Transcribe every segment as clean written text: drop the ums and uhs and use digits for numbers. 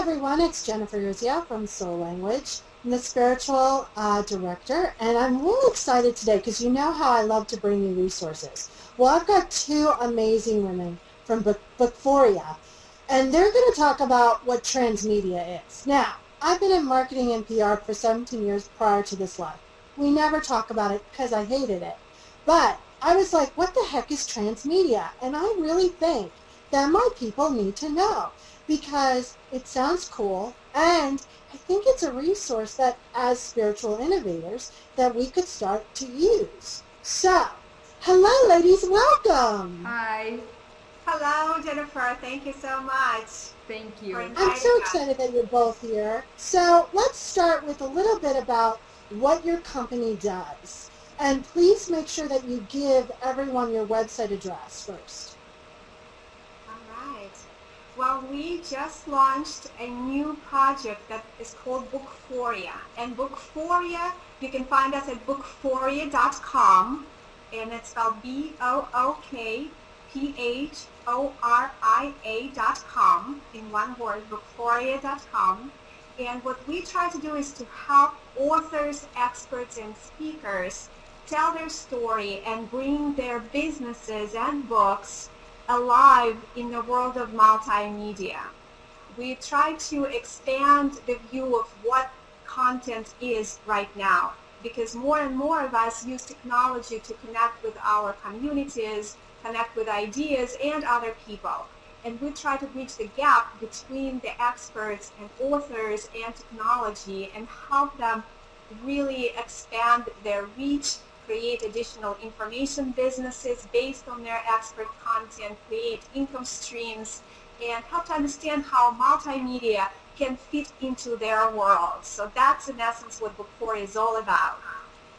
everyone, it's Jennifer Urezzio from Soul Language. I'm the spiritual director, and I'm really excited today because you know how I love to bring you resources. Well, I've got two amazing women from Bookphoria, and they're going to talk about what transmedia is. Now, I've been in marketing and PR for 17 years prior to this life. We never talk about it because I hated it. But I was like, what the heck is transmedia? And I really think that my people need to know because it sounds cool, and I think it's a resource that as spiritual innovators that we could start to use. So, hello ladies, welcome. Hi. Hello Jennifer, thank you so much. Thank you. I'm so excited that you're both here. So let's start with a little bit about what your company does. And please make sure that you give everyone your website address first. Well, we just launched a new project that is called Bookphoria. And Bookphoria, you can find us at bookphoria.com, and it's spelled bookphoria.com in one word, bookphoria.com. And what we try to do is to help authors, experts, and speakers tell their story and bring their businesses and books alive in the world of multimedia. We try to expand the view of what content is right now, because more and more of us use technology to connect with our communities, connect with ideas and other people. And we try to bridge the gap between the experts and authors and technology and help them really expand their reach, create additional information businesses based on their expert content, create income streams, and help to understand how multimedia can fit into their world. So that's in essence what Bookphoria is all about.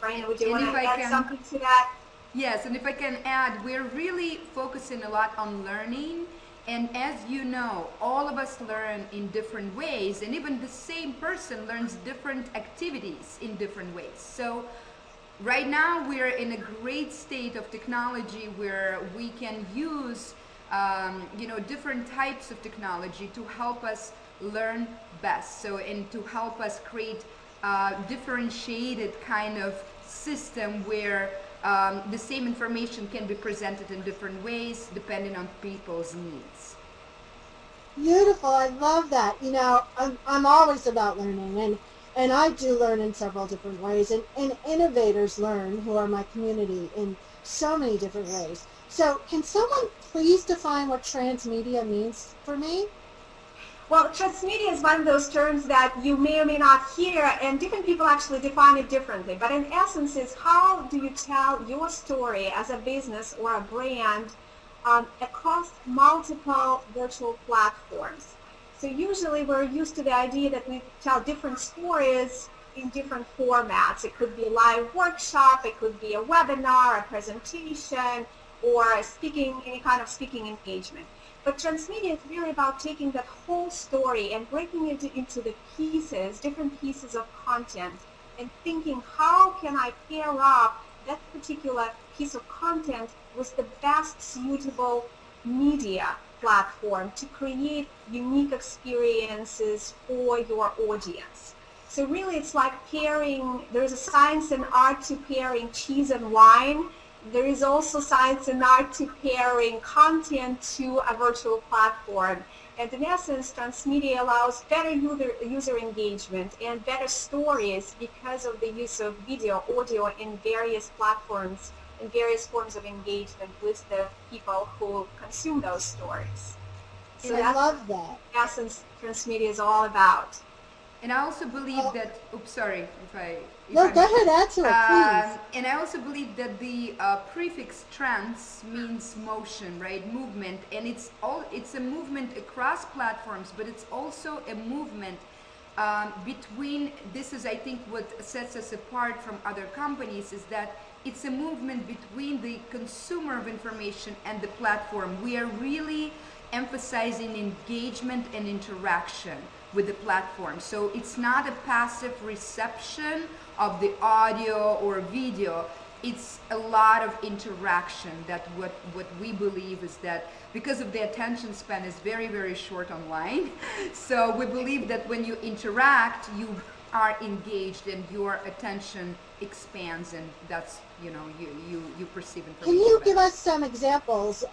Marina, would you want to add something to that? Yes, and if I can add, we're really focusing a lot on learning. And as you know, all of us learn in different ways, and even the same person learns different activities in different ways. So right now we're in a great state of technology where we can use different types of technology to help us learn best. So, and to help us create a differentiated kind of system where the same information can be presented in different ways depending on people's needs. Beautiful, I love that. You know, I'm always about learning, and I do learn in several different ways, and innovators learn, who are my community, in so many different ways. So can someone please define what transmedia means for me? Well, transmedia is one of those terms that you may or may not hear, and different people actually define it differently. But in essence, it's how do you tell your story as a business or a brand across multiple virtual platforms. So usually we're used to the idea that we tell different stories in different formats. It could be a live workshop, it could be a webinar, a presentation, or any kind of speaking engagement. But transmedia is really about taking that whole story and breaking it into the pieces, different pieces of content, and thinking, how can I pair up that particular piece of content with the best suitable media platform to create unique experiences for your audience. So really it's like pairing, there's a science and art to pairing cheese and wine. There is also science and art to pairing content to a virtual platform. And in essence, transmedia allows better user engagement and better stories because of the use of video, audio in various platforms and various forms of engagement with the people who consume those stories. So I love that. In essence, transmedia is all about. And I also believe that, oops, sorry if I... No, go ahead, add to it, please. And I also believe that the prefix trans means motion, right? Movement, and it's a movement across platforms, but it's also a movement between, this is I think what sets us apart from other companies, is that it's a movement between the consumer of information and the platform. We are really emphasizing engagement and interaction with the platform. So it's not a passive reception of the audio or video. it's a lot of interaction. That what we believe is that because of the attention span is very, very short online, so we believe that when you interact, you are engaged and your attention expands, and that's, you know, you perceive Can information you better. give us some examples?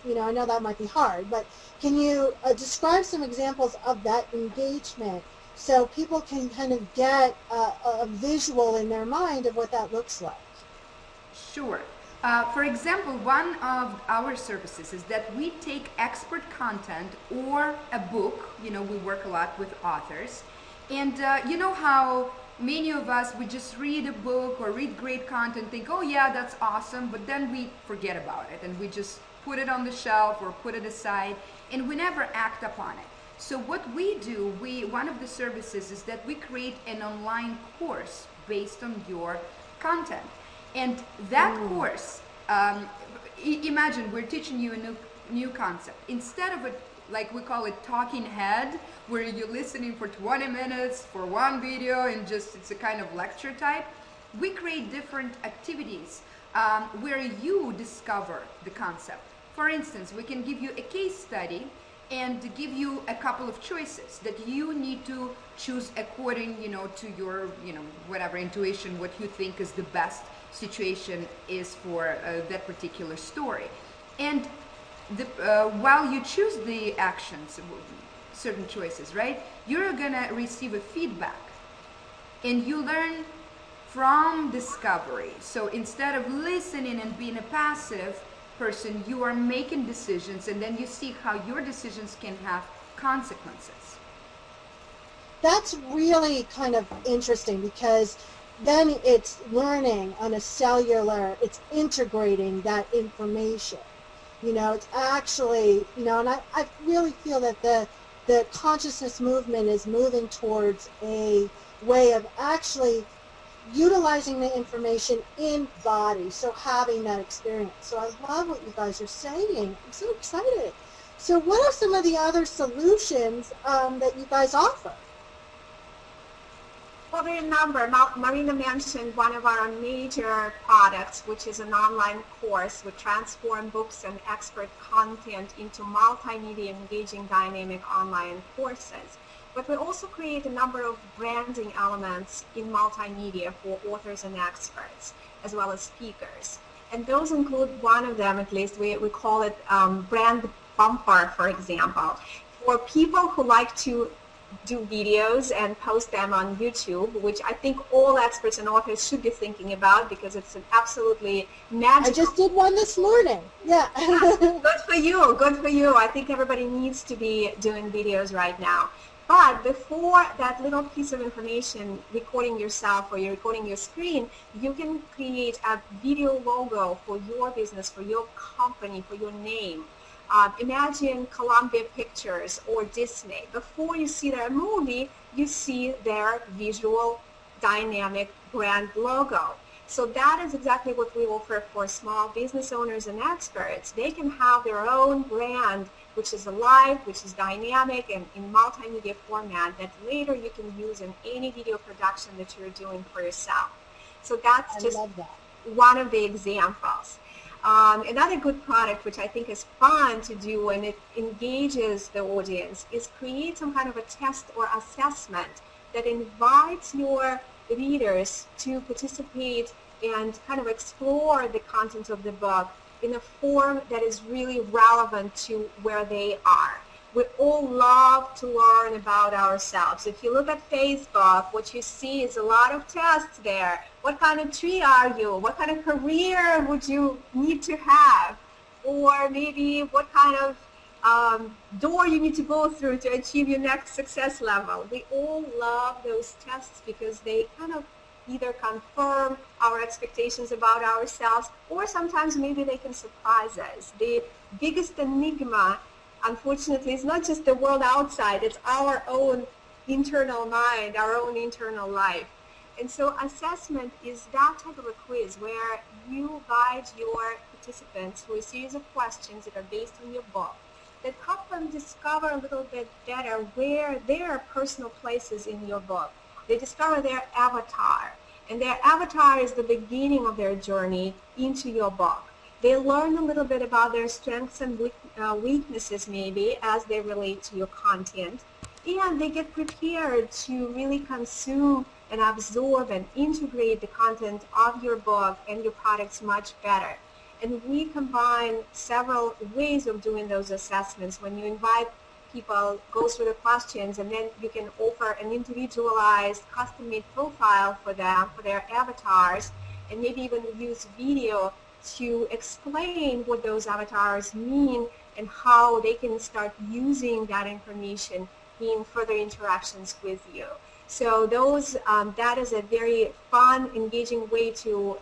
You know, I know that might be hard, but can you describe some examples of that engagement so people can kind of get a visual in their mind of what that looks like? Sure. For example, one of our services is that we take expert content or a book. You know, we work a lot with authors. And you know how many of us, we just read a book or read great content, think, oh yeah, that's awesome, but then we forget about it and we just put it on the shelf or put it aside and we never act upon it. So what we do, one of the services is that we create an online course based on your content. And that course, imagine we're teaching you a new concept. Instead of it, like we call it talking head, where you're listening for 20 minutes for one video and just it's a kind of lecture type, we create different activities where you discover the concept. For instance, we can give you a case study and give you a couple of choices that you need to choose according, you know, to your, you know, whatever intuition, what you think is the best situation is for that particular story. And while you choose the actions, certain choices, right, you're gonna receive a feedback and you learn from discovery. So instead of listening and being a passive person, you are making decisions, and then you see how your decisions can have consequences. That's really kind of interesting because then it's learning on a cellular, it's integrating that information. You know, it's actually, you know, and I really feel that the consciousness movement is moving towards a way of actually utilizing the information in body, so having that experience. So I love what you guys are saying. I'm so excited. So what are some of the other solutions that you guys offer? Well, there are a number. Marina mentioned one of our major products, which is an online course which transform books and expert content into multimedia engaging dynamic online courses. But we also create a number of branding elements in multimedia for authors and experts, as well as speakers. And those include one of them, at least, we call it brand bumper, for example. For people who like to do videos and post them on YouTube, which I think all experts and authors should be thinking about because it's an absolutely magical. I just did one this morning. Yeah. Good for you. Good for you. I think everybody needs to be doing videos right now. But before that little piece of information, recording yourself or you're recording your screen, you can create a video logo for your business, for your company, for your name. Imagine Columbia Pictures or Disney. Before you see their movie, you see their visual dynamic brand logo. So that is exactly what we offer for small business owners and experts. They can have their own brand, which is alive, which is dynamic and in multimedia format that later you can use in any video production that you're doing for yourself. So that's just one of the examples. Another good product, which I think is fun to do and it engages the audience, is create some kind of a test or assessment that invites your readers to participate and kind of explore the content of the book in a form that is really relevant to where they are. We all love to learn about ourselves. If you look at Facebook, what you see is a lot of tests there. What kind of tree are you? What kind of career would you need to have? Or maybe what kind of door you need to go through to achieve your next success level. We all love those tests because they kind of either confirm our expectations about ourselves or sometimes maybe they can surprise us. The biggest enigma, unfortunately, is not just the world outside, it's our own internal mind, our own internal life. And so assessment is that type of a quiz where you guide your participants through a series of questions that are based on your book that help them discover a little bit better where their personal places in your book. They discover their avatar. And their avatar is the beginning of their journey into your book. They learn a little bit about their strengths and weaknesses maybe as they relate to your content. And they get prepared to really consume and absorb and integrate the content of your book and your products much better. And we combine several ways of doing those assessments. When you invite people, go through the questions, and then you can offer an individualized, custom-made profile for them, for their avatars, and maybe even use video to explain what those avatars mean and how they can start using that information in further interactions with you. So that is a very fun, engaging way to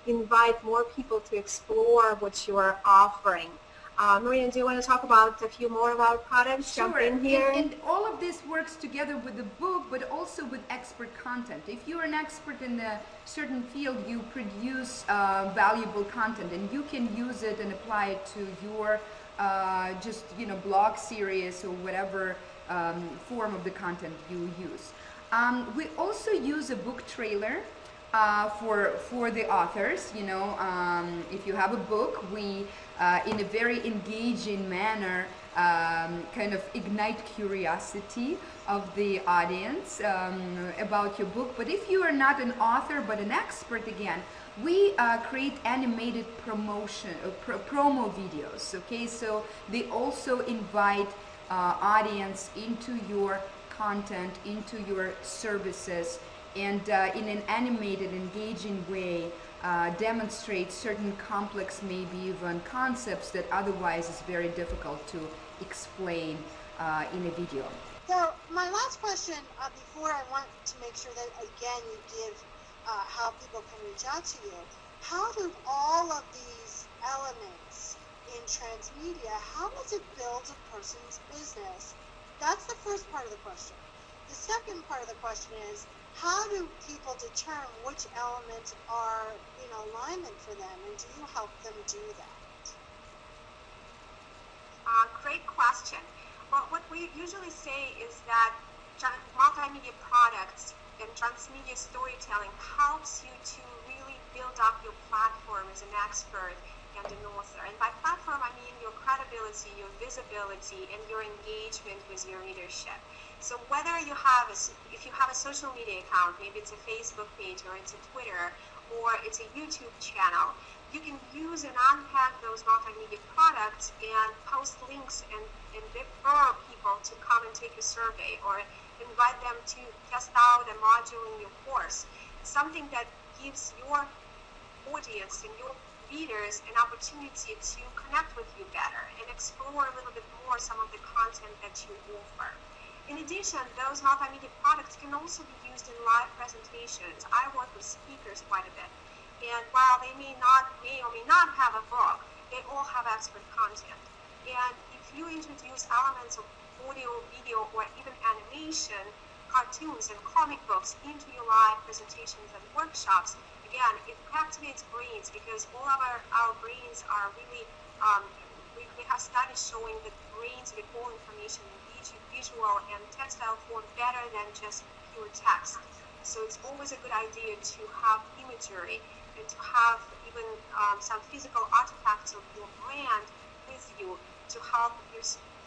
invite more people to explore what you're offering. Marina, do you want to talk about a few more of our products? Sure. Jump in here. And all of this works together with the book, but also with expert content. If you're an expert in a certain field, you produce valuable content, and you can use it and apply it to your blog series or whatever form of the content you use. We also use a book trailer for the authors. If you have a book, we in a very engaging manner kind of ignite curiosity of the audience about your book. But if you are not an author but an expert, again, we create animated promo videos. Okay, so they also invite audience into your content, into your services, and in an animated, engaging way demonstrate certain complex, maybe even concepts that otherwise is very difficult to explain in a video. So my last question before I want to make sure that again you give how people can reach out to you. How do all of these elements in Transmedia, how does it build a person's business? That's the first part of the question. The second part of the question is, how do people determine which elements are in alignment for them, and do you help them do that? Great question. Well, what we usually say is that multimedia products and transmedia storytelling helps you to really build up your platform as an expert and an author. And by platform, I mean your credibility, your visibility, and your engagement with your readership. So whether if you have a social media account, maybe it's a Facebook page or it's a Twitter or it's a YouTube channel, you can use and unpack those multimedia products and post links and refer people to come and take a survey or invite them to test out a module in your course. Something that gives your audience and your readers an opportunity to connect with you better and explore a little bit more some of the content that you offer. In addition, those multimedia products can also be used in live presentations. I work with speakers quite a bit, and while they may or may not have a book, they all have expert content. And if you introduce elements of audio, video, or even animation, cartoons and comic books into your live presentations and workshops, again, it captivates brains because all of our brains are really, we have studies showing that brains recall information in visual and textile form better than just pure text. So it's always a good idea to have imagery and to have even some physical artifacts of your brand with you to help you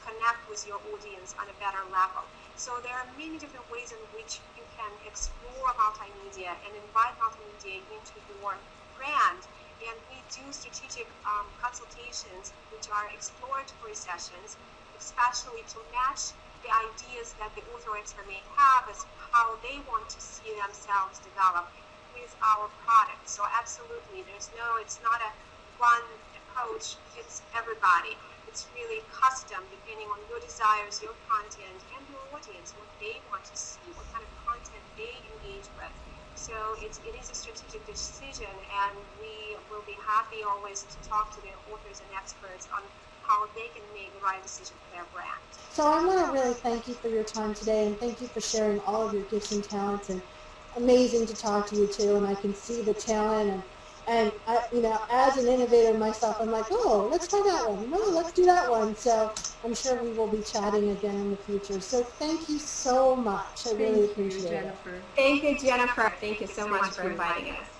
connect with your audience on a better level. So there are many different ways in which you can explore multimedia and invite multimedia into your brand. And we do strategic consultations, which are exploratory sessions, especially to match the ideas that the author expert may have as how they want to see themselves develop with our product. So absolutely, it's not a one approach fits everybody. It's really custom depending on your desires, your content, and your audience, what they want to see, what kind of content they engage with. So it is a strategic decision, and we will be happy always to talk to the authors and experts on how they can make the right decision for their brand. So I want to really thank you for your time today, and thank you for sharing all of your gifts and talents. And amazing to talk to you too. And I can see the talent, and I, as an innovator myself, I'm like, oh, let's try that one. No, let's do that one. So I'm sure we will be chatting again in the future. So thank you so much. I really Thank you, appreciate it. Jennifer. Thank you, Jennifer. Thank you so much for inviting us.